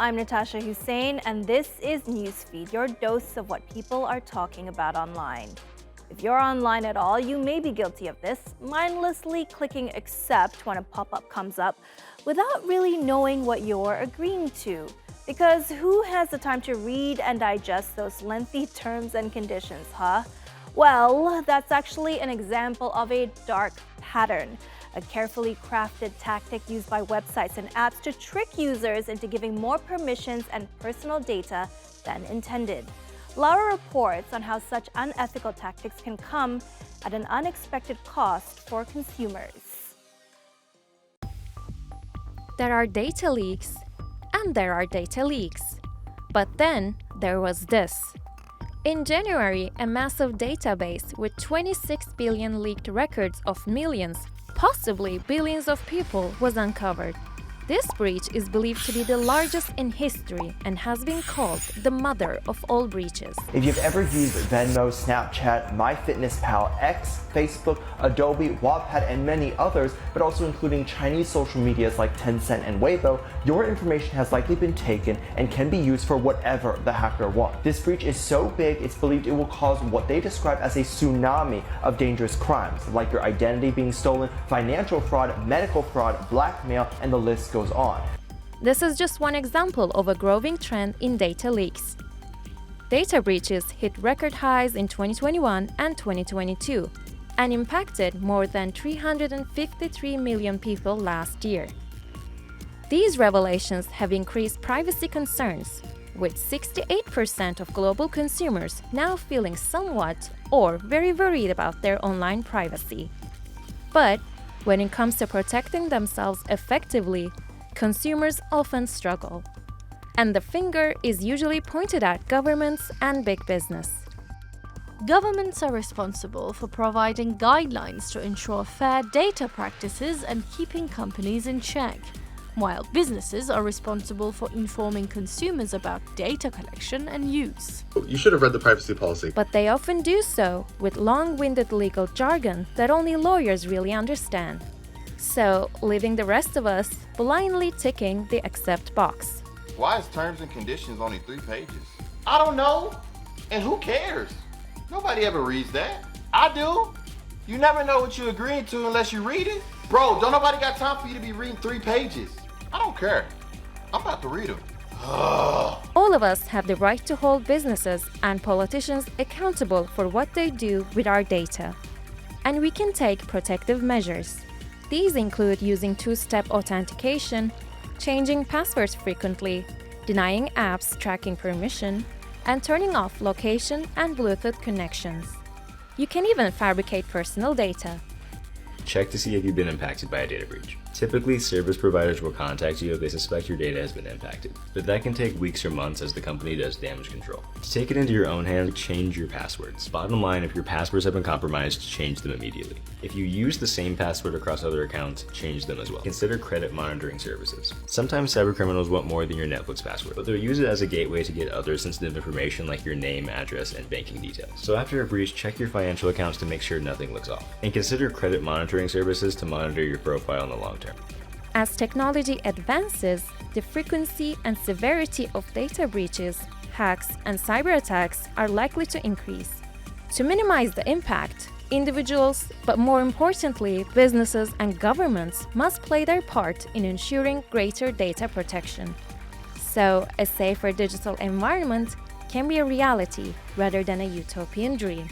I'm Natasha Hussain, and this is Newsfeed, your dose of what people are talking about online. If you're online at all, you may be guilty of this, mindlessly clicking accept when a pop-up comes up without really knowing what you're agreeing to. Because who has the time to read and digest those lengthy terms and conditions, huh? Well, that's actually an example of a dark pattern, a carefully crafted tactic used by websites and apps to trick users into giving more permissions and personal data than intended. Laura reports on how such unethical tactics can come at an unexpected cost for consumers. There are data leaks, and there are data leaks. But then there was this. In January, a massive database with 26 billion leaked records of millions, possibly billions of people was uncovered. This breach is believed to be the largest in history and has been called the mother of all breaches. If you've ever used Venmo, Snapchat, MyFitnessPal, X, Facebook, Adobe, Wattpad, and many others, but also including Chinese social medias like Tencent and Weibo, your information has likely been taken and can be used for whatever the hacker wants. This breach is so big, it's believed it will cause what they describe as a tsunami of dangerous crimes, like your identity being stolen, financial fraud, medical fraud, blackmail, and the list goes on. This is just one example of a growing trend in data leaks. Data breaches hit record highs in 2021 and 2022 and impacted more than 353 million people last year. These revelations have increased privacy concerns, with 68% of global consumers now feeling somewhat or very worried about their online privacy. But when it comes to protecting themselves effectively, consumers often struggle. And the finger is usually pointed at governments and big business. Governments are responsible for providing guidelines to ensure fair data practices and keeping companies in check, while businesses are responsible for informing consumers about data collection and use. You should have read the privacy policy. But they often do so with long-winded legal jargon that only lawyers really understand. So, leaving the rest of us blindly ticking the accept box. Why is terms and conditions only 3 pages? I don't know. And who cares? Nobody ever reads that. I do. You never know what you're agreeing to unless you read it. Bro, don't nobody got time for you to be reading 3 pages. I don't care. I'm about to read them. All of us have the right to hold businesses and politicians accountable for what they do with our data. And we can take protective measures. These include using two-step authentication, changing passwords frequently, denying apps tracking permission, and turning off location and Bluetooth connections. You can even fabricate personal data. Check to see if you've been impacted by a data breach. Typically, service providers will contact you if they suspect your data has been impacted, but that can take weeks or months as the company does damage control. To take it into your own hands, change your passwords. Bottom line, if your passwords have been compromised, change them immediately. If you use the same password across other accounts, change them as well. Consider credit monitoring services. Sometimes cybercriminals want more than your Netflix password, but they'll use it as a gateway to get other sensitive information like your name, address, and banking details. So after a breach, check your financial accounts to make sure nothing looks off. And consider credit monitoring services to monitor your profile in the long term. As technology advances, the frequency and severity of data breaches, hacks, and cyber attacks are likely to increase. To minimize the impact, individuals, but more importantly, businesses and governments must play their part in ensuring greater data protection. So, a safer digital environment can be a reality rather than a utopian dream.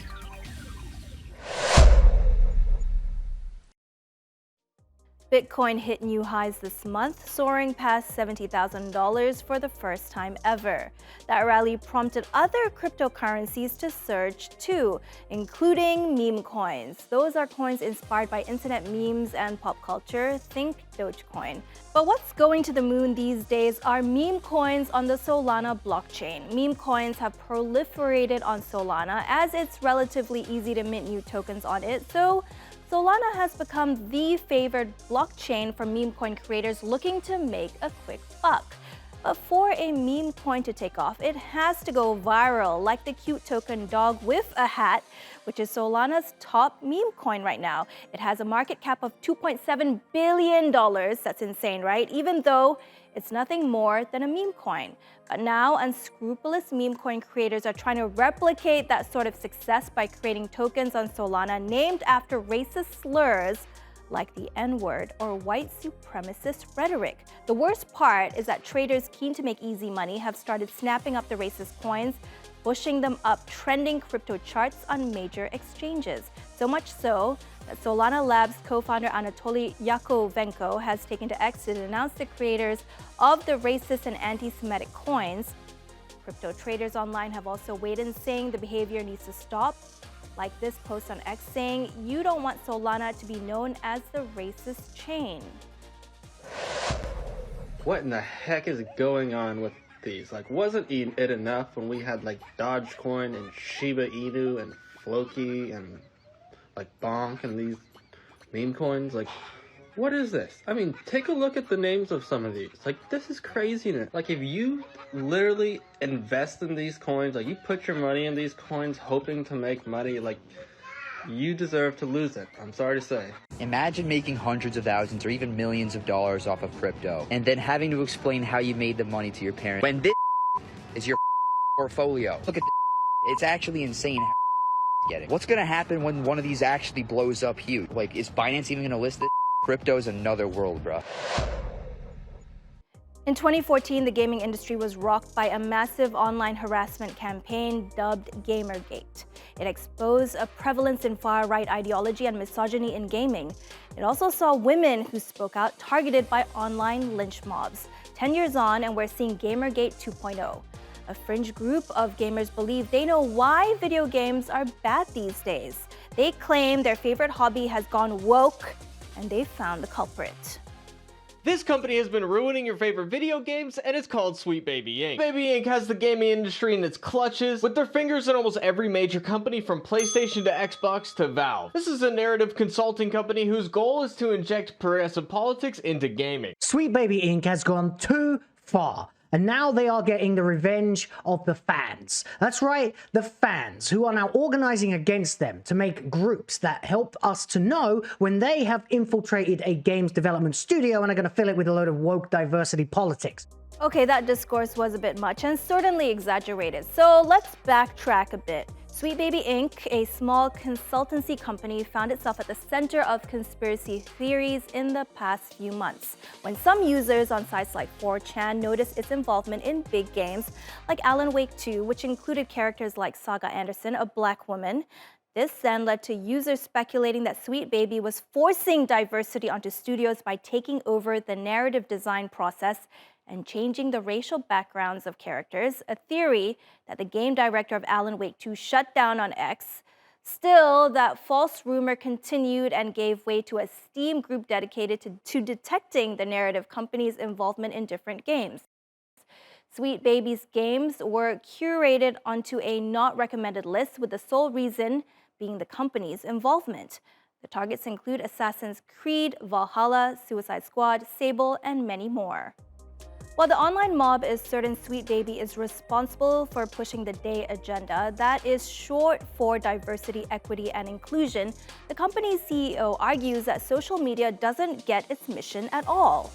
Bitcoin hit new highs this month, soaring past $70,000 for the first time ever. That rally prompted other cryptocurrencies to surge too, including meme coins. Those are coins inspired by internet memes and pop culture. Think Dogecoin. But what's going to the moon these days are meme coins on the Solana blockchain. Meme coins have proliferated on Solana as it's relatively easy to mint new tokens on it, so Solana has become the favored blockchain for meme coin creators looking to make a quick buck. But for a meme coin to take off, it has to go viral, like the cute token dog with a hat, which is Solana's top meme coin right now. It has a market cap of $2.7 billion. That's insane, right? Even though it's nothing more than a meme coin. But now, unscrupulous meme coin creators are trying to replicate that sort of success by creating tokens on Solana named after racist slurs like the N-word or white supremacist rhetoric. The worst part is that traders keen to make easy money have started snapping up the racist coins, pushing them up trending crypto charts on major exchanges. So much so that Solana Labs co-founder Anatoly Yakovenko has taken to X to denounce the creators of the racist and anti-Semitic coins. Crypto traders online have also weighed in saying the behavior needs to stop. Like this post on X saying, "You don't want Solana to be known as the racist chain." What in the heck is going on with these? Like, wasn't it enough when we had like Dogecoin and Shiba Inu and Floki and like Bonk and these meme coins? Like, what is this? I mean, take a look at the names of some of these. Like, this is craziness. Like, if you literally invest in these coins, like you put your money in these coins hoping to make money, like, you deserve to lose it. I'm sorry to say. Imagine making hundreds of thousands or even millions of dollars off of crypto and then having to explain how you made the money to your parents when this is your portfolio. Look at this. It's actually insane how getting. What's going to happen when one of these actually blows up huge? Like, is Binance even going to list this? Crypto's another world, bro. In 2014, the gaming industry was rocked by a massive online harassment campaign dubbed Gamergate. It exposed a prevalence in far-right ideology and misogyny in gaming. It also saw women who spoke out targeted by online lynch mobs. 10 years on, and we're seeing Gamergate 2.0. A fringe group of gamers believe they know why video games are bad these days. They claim their favorite hobby has gone woke, and they found the culprit. This company has been ruining your favorite video games, and it's called Sweet Baby Inc. Baby Inc. has the gaming industry in its clutches, with their fingers in almost every major company from PlayStation to Xbox to Valve. This is a narrative consulting company whose goal is to inject progressive politics into gaming. Sweet Baby Inc. has gone too far. And now they are getting the revenge of the fans. That's right, the fans, who are now organizing against them to make groups that help us to know when they have infiltrated a games development studio and are going to fill it with a load of woke diversity politics. Okay, that discourse was a bit much and certainly exaggerated. So let's backtrack a bit. Sweet Baby Inc., a small consultancy company, found itself at the center of conspiracy theories in the past few months, when some users on sites like 4chan noticed its involvement in big games like Alan Wake 2, which included characters like Saga Anderson, a black woman. This then led to users speculating that Sweet Baby was forcing diversity onto studios by taking over the narrative design process and changing the racial backgrounds of characters, a theory that the game director of Alan Wake 2 shut down on X. Still, that false rumor continued and gave way to a Steam group dedicated to detecting the narrative company's involvement in different games. Sweet Baby's games were curated onto a not recommended list, with the sole reason being the company's involvement. The targets include Assassin's Creed, Valhalla, Suicide Squad, Sable, and many more. While the online mob is certain Sweet Baby is responsible for pushing the DAY agenda, that is short for diversity, equity, and inclusion, the company's CEO argues that social media doesn't get its mission at all.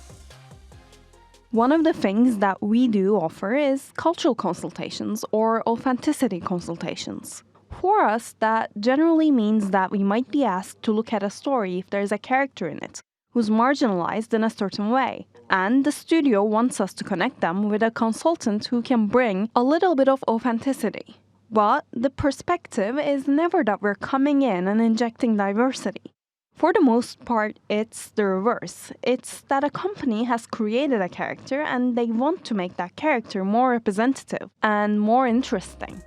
One of the things that we do offer is cultural consultations or authenticity consultations. For us, that generally means that we might be asked to look at a story if there's a character in it who's marginalized in a certain way, and the studio wants us to connect them with a consultant who can bring a little bit of authenticity. But the perspective is never that we're coming in and injecting diversity. For the most part, it's the reverse. It's that a company has created a character and they want to make that character more representative and more interesting.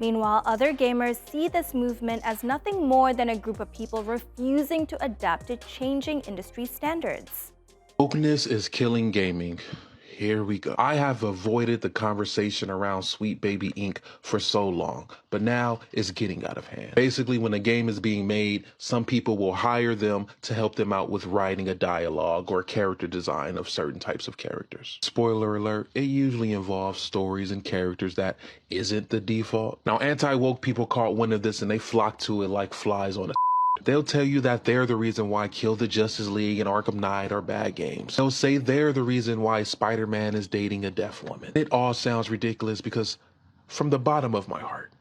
Meanwhile, other gamers see this movement as nothing more than a group of people refusing to adapt to changing industry standards. Wokeness is killing gaming. Here we go. I have avoided the conversation around Sweet Baby Inc. for so long, but now it's getting out of hand. Basically, when a game is being made, some people will hire them to help them out with writing a dialogue or character design of certain types of characters. Spoiler alert, it usually involves stories and characters that isn't the default. Now, anti-woke people caught wind of this and they flock to it like flies on a They'll tell you that they're the reason why Kill the Justice League and Arkham Knight are bad games. They'll say they're the reason why Spider-Man is dating a deaf woman. It all sounds ridiculous because from the bottom of my heart,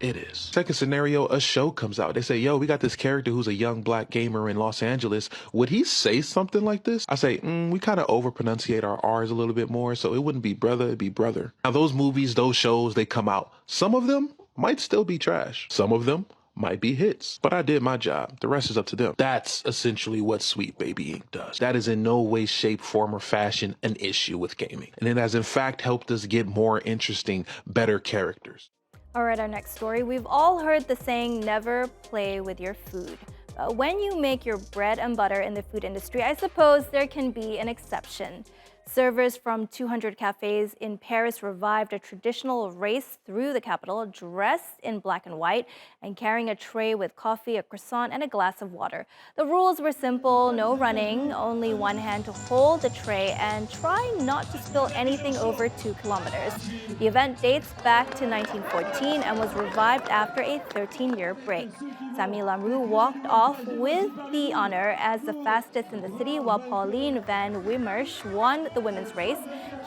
it is. Second scenario, a show comes out. They say, yo, we got this character who's a young black gamer in Los Angeles. Would he say something like this? I say, we kind of over-pronunciate our R's a little bit more, so it wouldn't be brother, it'd be brother. Now, those movies, those shows, they come out. Some of them might still be trash. Some of them might be hits, but I did my job. The rest is up to them. That's essentially what Sweet Baby Inc. does. That is in no way, shape, form, or fashion an issue with gaming. And it has in fact helped us get more interesting, better characters. All right, our next story. We've all heard the saying, never play with your food. But when you make your bread and butter in the food industry, I suppose there can be an exception. Servers from 200 cafes in Paris revived a traditional race through the capital, dressed in black and white and carrying a tray with coffee, a croissant, and a glass of water. The rules were simple: no running, only one hand to hold the tray, and try not to spill anything over 2 kilometers. The event dates back to 1914 and was revived after a 13-year break. Samy Lamrou walked off with the honor as the fastest in the city, while Pauline van Wimmersch won the women's race.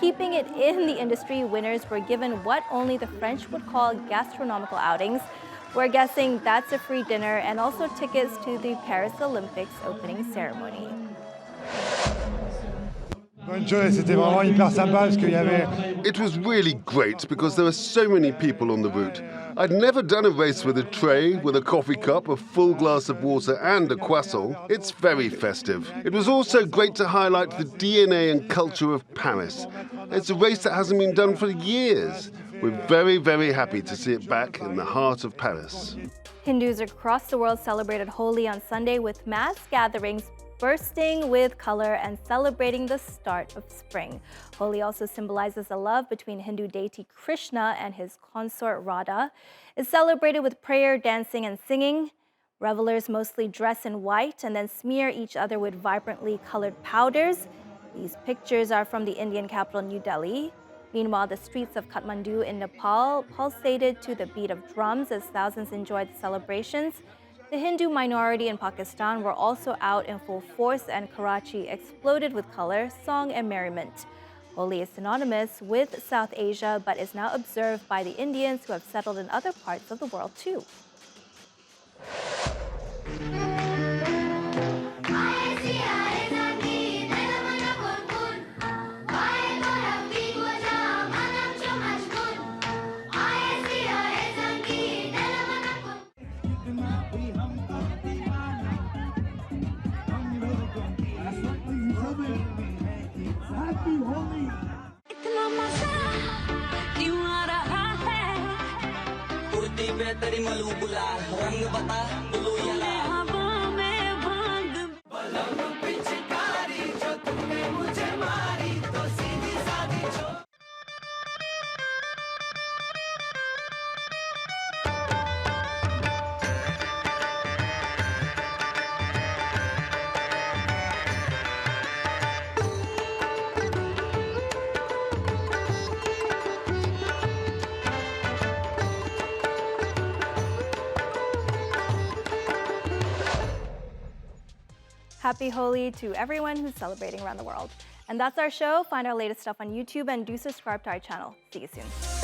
Keeping it in the industry, winners were given what only the French would call gastronomical outings. We're guessing that's a free dinner and also tickets to the Paris Olympics opening ceremony. It was really great because there were so many people on the route. I'd never done a race with a tray, with a coffee cup, a full glass of water and a croissant. It's very festive. It was also great to highlight the DNA and culture of Paris. It's a race that hasn't been done for years. We're very, very happy to see it back in the heart of Paris. Hindus across the world celebrated Holi on Sunday with mass gatherings bursting with color and celebrating the start of spring. Holi also symbolizes the love between Hindu deity Krishna and his consort Radha. It's celebrated with prayer, dancing, and singing. Revelers mostly dress in white and then smear each other with vibrantly colored powders. These pictures are from the Indian capital, New Delhi. Meanwhile, the streets of Kathmandu in Nepal pulsated to the beat of drums as thousands enjoyed the celebrations. The Hindu minority in Pakistan were also out in full force, and Karachi exploded with color, song, and merriment. Holi is synonymous with South Asia, but is now observed by the Indians who have settled in other parts of the world too. Happy Holi to everyone who's celebrating around the world. And that's our show. Find our latest stuff on YouTube and do subscribe to our channel. See you soon.